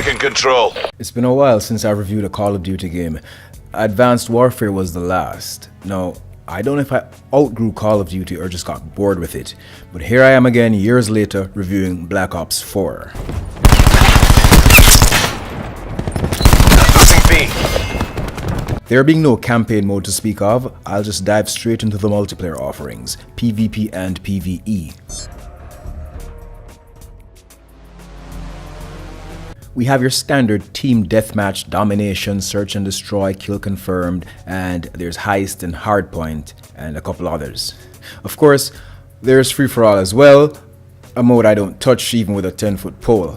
taken control. It's been a while since I reviewed a Call of Duty game. Advanced Warfare was the last. Now, I don't know if I outgrew Call of Duty or just got bored with it, but here I am again years later reviewing Black Ops 4. There being no campaign mode to speak of, I'll just dive straight into the multiplayer offerings, PvP and PvE. We have your standard team deathmatch, domination, search and destroy, kill confirmed, and there's heist and hardpoint, and a couple others. Of course, there's free for all as well, a mode I don't touch even with a 10-foot pole.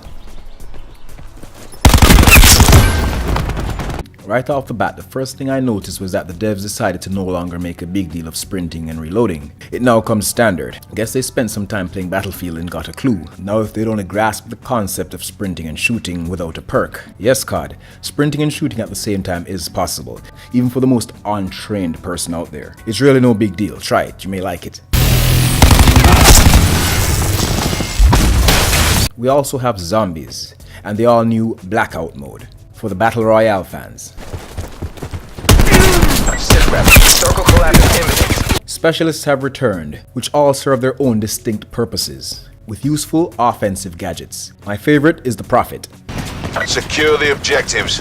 Right off the bat, the first thing I noticed was that the devs decided to no longer make a big deal of sprinting and reloading. It now comes standard. Guess they spent some time playing Battlefield and got a clue. Now if they'd only grasped the concept of sprinting and shooting without a perk. Yes, COD, sprinting and shooting at the same time is possible, even for the most untrained person out there. It's really no big deal. Try it, you may like it. We also have zombies, and the all-new Blackout mode for the Battle Royale fans. Specialists have returned, which all serve their own distinct purposes, with useful offensive gadgets. My favorite is the Prophet. Secure the objectives.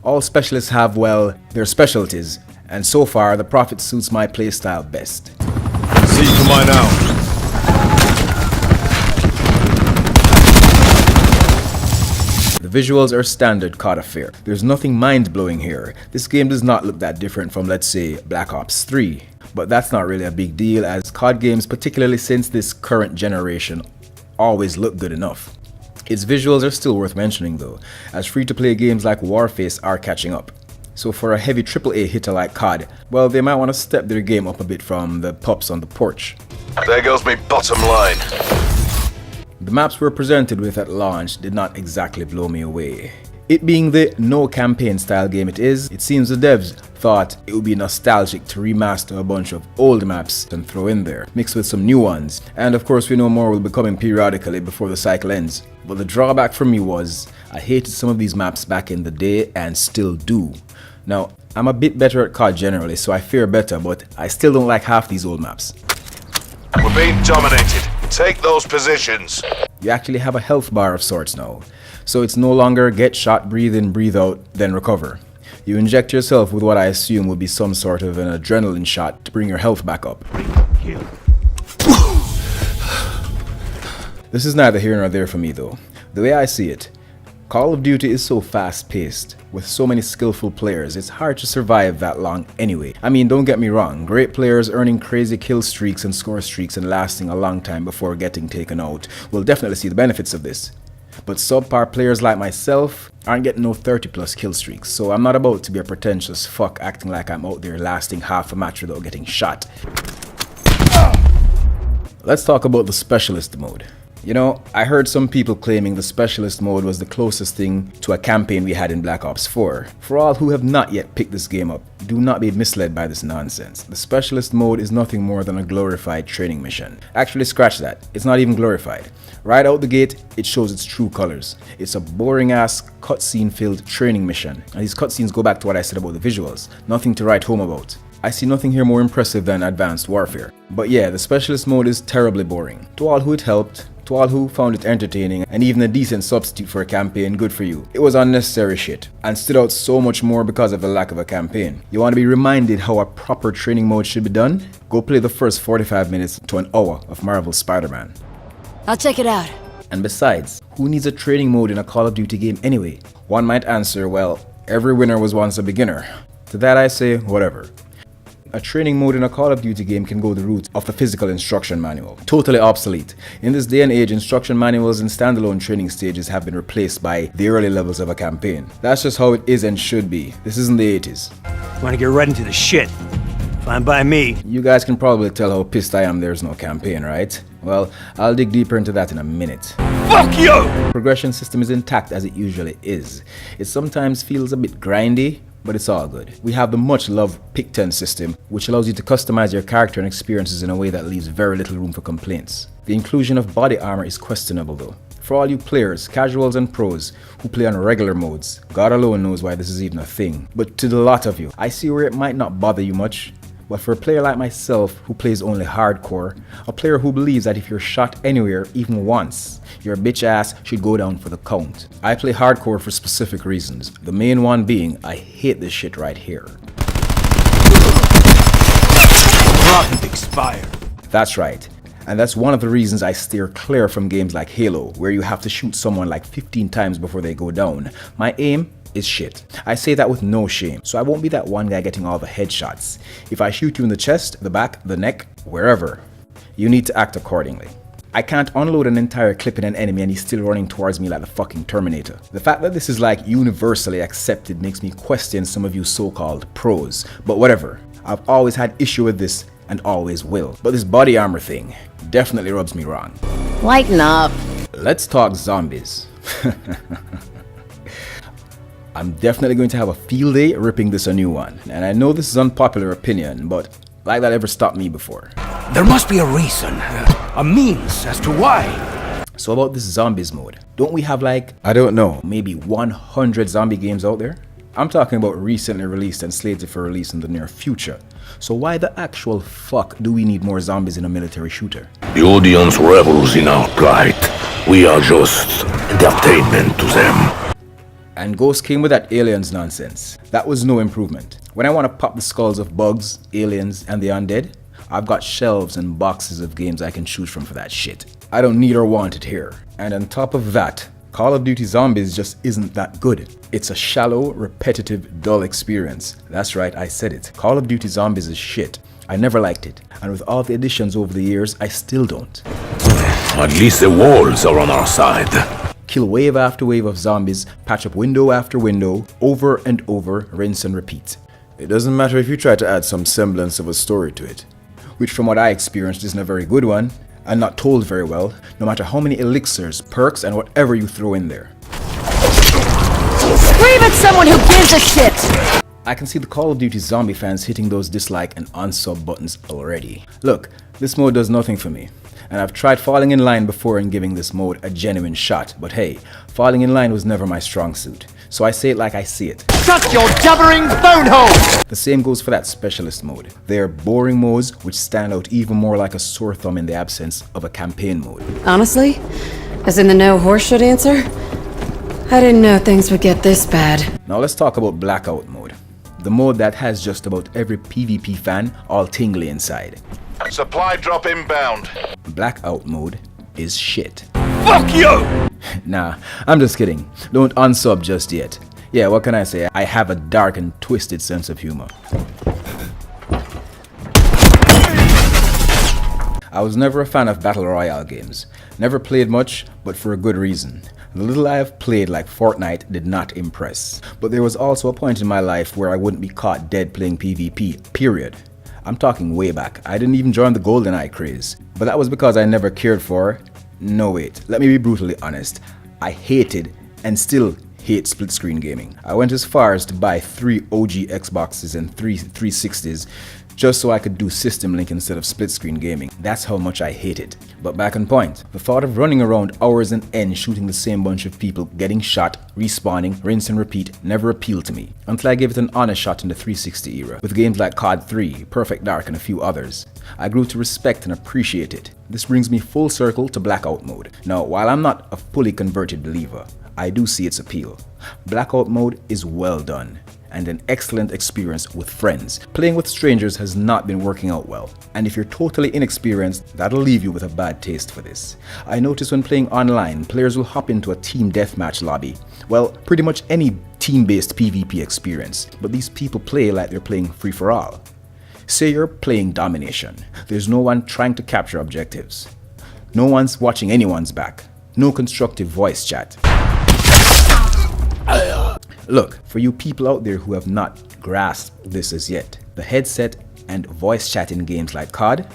All specialists have, well, their specialties, and so far the Prophet suits my playstyle best. See to mine out. The visuals are standard COD affair. There's nothing mind-blowing here. This game does not look that different from, let's say, Black Ops 3. But that's not really a big deal, as COD games, particularly since this current generation, always look good enough. Its visuals are still worth mentioning though, as free-to-play games like Warface are catching up. So for a heavy AAA hitter like COD, well, they might want to step their game up a bit from the pups on the porch. There goes me bottom line. The maps we're presented with at launch did not exactly blow me away. It being the no campaign style game it is, it seems the devs thought it would be nostalgic to remaster a bunch of old maps and throw in there, mixed with some new ones. And of course we know more will be coming periodically before the cycle ends. But the drawback for me was, I hated some of these maps back in the day and still do. Now, I'm a bit better at COD generally, so I fare better, but I still don't like half these old maps. We're being dominated. Take those positions. You actually have a health bar of sorts now. So it's no longer get shot, breathe in, breathe out, then recover. You inject yourself with what I assume will be some sort of an adrenaline shot to bring your health back up. This is neither here nor there for me though. The way I see it, Call of Duty is so fast-paced, with so many skillful players, it's hard to survive that long anyway. I mean, don't get me wrong, great players earning crazy kill streaks and score streaks and lasting a long time before getting taken out will definitely see the benefits of this. But subpar players like myself aren't getting no 30+ kill streaks, so I'm not about to be a pretentious fuck acting like I'm out there lasting half a match without getting shot. Let's talk about the Specialist mode. You know, I heard some people claiming the Specialist mode was the closest thing to a campaign we had in Black Ops 4. For all who have not yet picked this game up, do not be misled by this nonsense. The Specialist mode is nothing more than a glorified training mission. Actually, scratch that. It's not even glorified. Right out the gate, it shows its true colors. It's a boring-ass, cutscene-filled training mission. And these cutscenes go back to what I said about the visuals. Nothing to write home about. I see nothing here more impressive than Advanced Warfare. But yeah, the Specialist mode is terribly boring. To all who it helped, to all who found it entertaining and even a decent substitute for a campaign, good for you. It was unnecessary shit and stood out so much more because of the lack of a campaign. You want to be reminded how a proper training mode should be done? Go play the first 45 minutes to an hour of Marvel's Spider-Man. I'll check it out. And besides, who needs a training mode in a Call of Duty game anyway? One might answer, well, every winner was once a beginner. To that I say, whatever. A training mode in a Call of Duty game can go the route of the physical instruction manual. Totally obsolete. In this day and age, instruction manuals and standalone training stages have been replaced by the early levels of a campaign. That's just how it is and should be. This isn't the 80s. Want to get right into the shit? Fine by me. You guys can probably tell how pissed I am there's no campaign, right? Well, I'll dig deeper into that in a minute. Fuck you! Progression system is intact as it usually is. It sometimes feels a bit grindy, but it's all good. We have the much loved Pick 10 system, which allows you to customize your character and experiences in a way that leaves very little room for complaints. The inclusion of body armor is questionable though. For all you players, casuals and pros who play on regular modes, God alone knows why this is even a thing. But to the lot of you, I see where it might not bother you much. But for a player like myself who plays only hardcore, a player who believes that if you're shot anywhere, even once, your bitch ass should go down for the count. I play hardcore for specific reasons, the main one being I hate this shit right here. Profit expired. That's right. And that's one of the reasons I steer clear from games like Halo, where you have to shoot someone like 15 times before they go down. My aim is shit. I say that with no shame, so I won't be that one guy getting all the headshots. If I shoot you in the chest, the back, the neck, wherever, you need to act accordingly. I can't unload an entire clip in an enemy and he's still running towards me like the fucking Terminator. The fact that this is like universally accepted makes me question some of you so-called pros, but whatever. I've always had issue with this and always will. But this body armor thing definitely rubs me wrong. Lighten up. Let's talk zombies. I'm definitely going to have a field day ripping this a new one. And I know this is unpopular opinion, but like that ever stopped me before. There must be a reason, a means as to why. So about this zombies mode, don't we have like, I don't know, maybe 100 zombie games out there? I'm talking about recently released and slated for release in the near future. So why the actual fuck do we need more zombies in a military shooter? The audience revels in our plight. We are just entertainment to them. And Ghost came with that aliens nonsense. That was no improvement. When I want to pop the skulls of bugs, aliens, and the undead, I've got shelves and boxes of games I can choose from for that shit. I don't need or want it here. And on top of that, Call of Duty Zombies just isn't that good. It's a shallow, repetitive, dull experience. That's right, I said it. Call of Duty Zombies is shit. I never liked it. And with all the additions over the years, I still don't. At least the walls are on our side. Kill wave after wave of zombies, patch up window after window, over and over, rinse and repeat. It doesn't matter if you try to add some semblance of a story to it, which from what I experienced isn't a very good one, and not told very well, no matter how many elixirs, perks, and whatever you throw in there. Scream at someone who gives a shit! I can see the Call of Duty zombie fans hitting those dislike and unsub buttons already. Look, this mode does nothing for me. And I've tried falling in line before and giving this mode a genuine shot, but hey, falling in line was never my strong suit. So I say it like I see it. Shut your jabbering phone hole! The same goes for that specialist mode. They are boring modes which stand out even more like a sore thumb in the absence of a campaign mode. Honestly, as in the no horseshit answer, I didn't know things would get this bad. Now let's talk about Blackout mode. The mode that has just about every PvP fan all tingly inside. Supply drop inbound. Blackout mode is shit. Fuck you! Nah, I'm just kidding. Don't unsub just yet. Yeah, what can I say? I have a dark and twisted sense of humor. I was never a fan of Battle Royale games. Never played much, but for a good reason. The little I have played like Fortnite did not impress. But there was also a point in my life where I wouldn't be caught dead playing PvP, period. I'm talking way back. I didn't even join the GoldenEye craze. But that was because I never cared for... No wait, let me be brutally honest. I hated and still hate split screen gaming. I went as far as to buy 3 OG Xboxes and 3 360s just so I could do System Link instead of split screen gaming. That's how much I hate it. But back on point, the thought of running around hours on end shooting the same bunch of people, getting shot, respawning, rinse and repeat never appealed to me until I gave it an honest shot in the 360 era with games like COD 3, Perfect Dark and a few others. I grew to respect and appreciate it. This brings me full circle to Blackout mode. Now, while I'm not a fully converted believer, I do see its appeal. Blackout mode is well done and an excellent experience with friends. Playing with strangers has not been working out well, and if you're totally inexperienced, that'll leave you with a bad taste for this. I notice when playing online, players will hop into a team deathmatch lobby. Well, pretty much any team-based PvP experience, but these people play like they're playing free-for-all. Say you're playing domination. There's no one trying to capture objectives. No one's watching anyone's back. No constructive voice chat. Look, for you people out there who have not grasped this as yet, the headset and voice chat in games like COD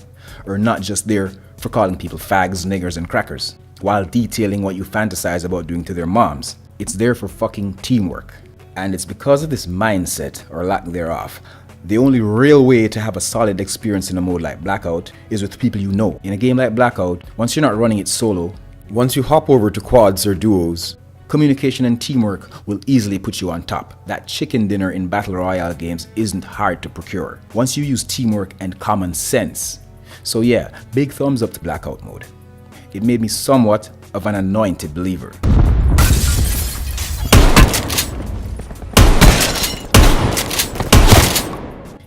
are not just there for calling people fags, niggers, and crackers, while detailing what you fantasize about doing to their moms. It's there for fucking teamwork. And it's because of this mindset, or lack thereof, the only real way to have a solid experience in a mode like Blackout is with people you know. In a game like Blackout, once you're not running it solo, once you hop over to quads or duos, communication and teamwork will easily put you on top. That chicken dinner in Battle Royale games isn't hard to procure once you use teamwork and common sense. So yeah, big thumbs up to Blackout mode. It made me somewhat of an anointed believer.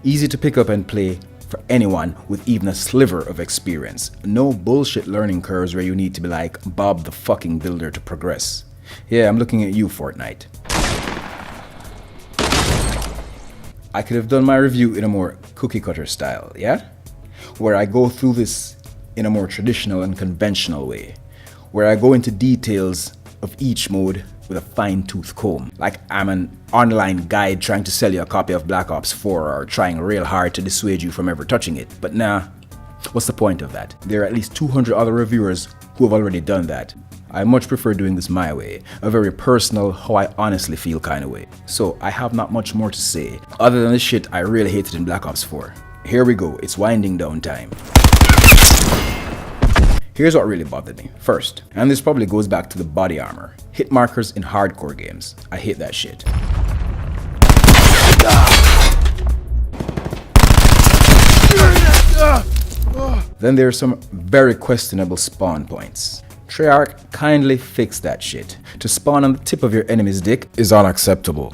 Easy to pick up and play for anyone with even a sliver of experience. No bullshit learning curves where you need to be like Bob the fucking Builder to progress. Yeah, I'm looking at you, Fortnite. I could have done my review in a more cookie cutter style, yeah? Where I go through this in a more traditional and conventional way. Where I go into details of each mode with a fine-tooth comb, like I'm an online guide trying to sell you a copy of Black Ops 4 or trying real hard to dissuade you from ever touching it. But nah, what's the point of that? There are at least 200 other reviewers who have already done that. I much prefer doing this my way, a very personal, how I honestly feel kind of way. So I have not much more to say, other than the shit I really hated in Black Ops 4. Here we go, it's winding down time. Here's what really bothered me. First, and this probably goes back to the body armor, hit markers in hardcore games. I hate that shit. Then there's some very questionable spawn points. Treyarch kindly fix that shit. To spawn on the tip of your enemy's dick is unacceptable.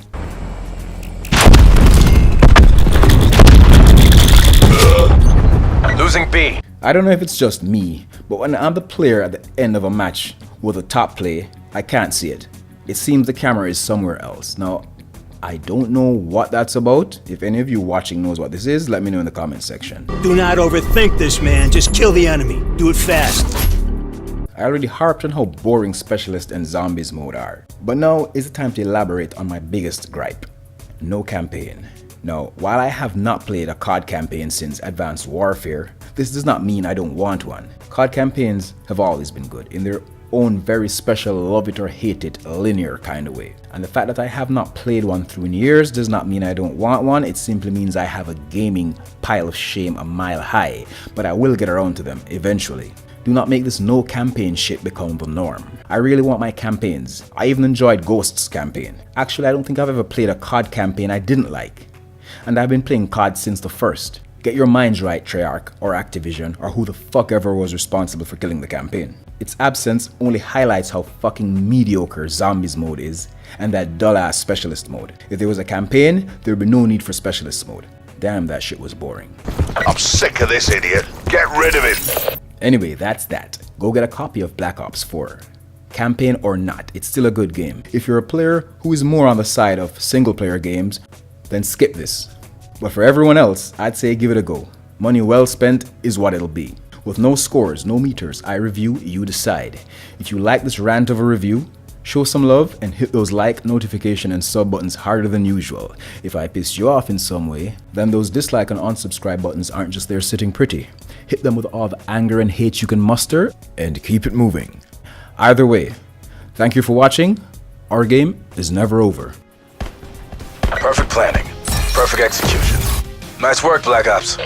Losing B. I don't know if it's just me, but when I'm the player at the end of a match with a top play, I can't see it. It seems the camera is somewhere else. Now, I don't know what that's about. If any of you watching knows what this is, let me know in the comment section. Do not overthink this, man. Just kill the enemy. Do it fast. I already harped on how boring Specialist and Zombies mode are, but now is the time to elaborate on my biggest gripe. No campaign. Now, while I have not played a COD campaign since Advanced Warfare, this does not mean I don't want one. COD campaigns have always been good in their own very special love it or hate it linear kind of way. And the fact that I have not played one through in years does not mean I don't want one, it simply means I have a gaming pile of shame a mile high, but I will get around to them eventually. Do not make this no campaign shit become the norm. I really want my campaigns. I even enjoyed Ghost's campaign. Actually, I don't think I've ever played a COD campaign I didn't like. And I've been playing COD since the first. Get your minds right, Treyarch, or Activision, or who the fuck ever was responsible for killing the campaign. Its absence only highlights how fucking mediocre Zombies mode is, and that dull-ass Specialist mode. If there was a campaign, there would be no need for Specialist mode. Damn, that shit was boring. I'm sick of this idiot. Get rid of him. Anyway, that's that. Go get a copy of Black Ops 4. Campaign or not, it's still a good game. If you're a player who is more on the side of single-player games, then skip this. But for everyone else, I'd say give it a go. Money well spent is what it'll be. With no scores, no meters, I review, you decide. If you like this rant of a review, show some love and hit those like, notification and sub buttons harder than usual. If I pissed you off in some way, then those dislike and unsubscribe buttons aren't just there sitting pretty. Hit them with all the anger and hate you can muster and keep it moving. Either way, thank you for watching. Our game is never over. Perfect planning. Perfect execution. Nice work, Black Ops.